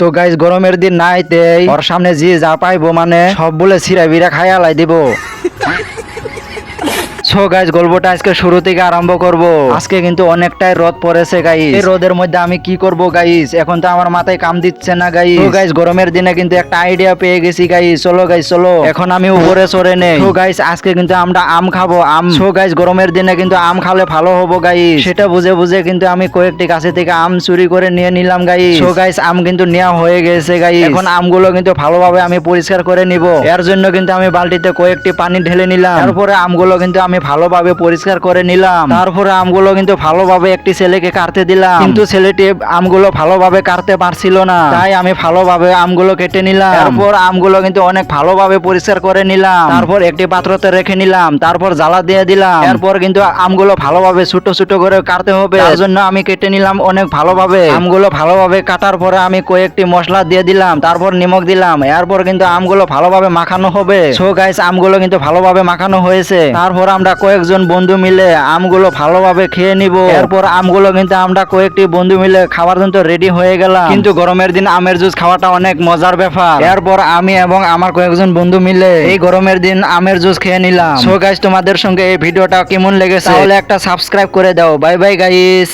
তো গাইস গরমের দিন নাইতেই ওর সামনে জি যা পাইবো মানে সব বলে ছিঁড়া বিড়া খাইয়া লাই দিব। সো গাইস গল্পটা আজকে শুরু থেকে আরম্ভ করব। আজকে কিন্তু অনেকটাই রোদ পড়েছে গাইস। এই রোদের মধ্যে আমি কি করব গাইস, এখন তো আমার মাথায় কাম দিচ্ছে না গাইস। তো গাইস গরমের দিনে কিন্তু একটা আইডিয়া পেয়ে গেছি গাইস। চলো গাইস চলো, এখন আমি উপরে চড়ে নেই। তো গাইস আজকে কিন্তু আমরা আম খাবো, আম। সো গাইস গরমের দিনে কিন্তু আম খালে ভালো হবো গাইস। সেটা বুঝে বুঝে কিন্তু আমি কয়েকটি গাছে থেকে আম চুরি করে নিয়ে নিলাম গাইস। সো গাইস আম কিন্তু নেওয়া হয়ে গেছে গাইস। এখন আমগুলো কিন্তু ভালোভাবে আমি পরিষ্কার করে নিব। এর জন্য কিন্তু আমি বালতিতে কয়েকটি পানি ঢেলে নিলাম। তারপরে আমগুলো কিন্তু আমি ভালোভাবে পরিষ্কার করে নিলাম। তারপরে আমগুলো কিন্তু ভালোভাবে একটি ছেলেকে কাটতে দিলাম, কিন্তু ছেলেটি আমগুলো ভালোভাবে কাটতে পারছিল না, তাই আমি ভালোভাবে আমগুলো কেটে নিলাম। তারপর আমগুলো কিন্তু অনেক ভালোভাবে পরিষ্কার করে নিলাম। তারপর একটি পাত্রতে রেখে নিলাম, তারপর জ্বালা দিয়ে দিলাম। এরপর কিন্তু আমগুলো ভালোভাবে ছোট ছোট করে কাটতে হবে, তার জন্য আমি কেটে নিলাম অনেক ভালোভাবে। আমগুলো ভালোভাবে কাটার পরে আমি কয়েকটি মশলা দিয়ে দিলাম, তারপর নিমখ দিলাম। এরপর কিন্তু আমগুলো ভালোভাবে মাখানো হবে। সো গাইস আমগুলো কিন্তু ভালোভাবে মাখানো হয়েছে। তারপর আমরা কয়েকজন বন্ধু মিলে আমগুলো ভালোভাবে খেয়ে নিব। এরপর আমগুলো কিন্তু আমরা কয়েকটি বন্ধু মিলে খাওয়ার জন্য রেডি হয়ে গেলাম। কিন্তু গরমের দিন আমের জুস খাওয়াটা অনেক মজার ব্যাপার। এরপর আমি এবং আমার কয়েকজন বন্ধু মিলে এই গরমের দিন আমের জুস খেয়ে নিলাম। সো গাইস তোমাদের সঙ্গে এই ভিডিওটা কেমন লেগেছে তাহলে একটা সাবস্ক্রাইব করে দাও। Bye bye guys.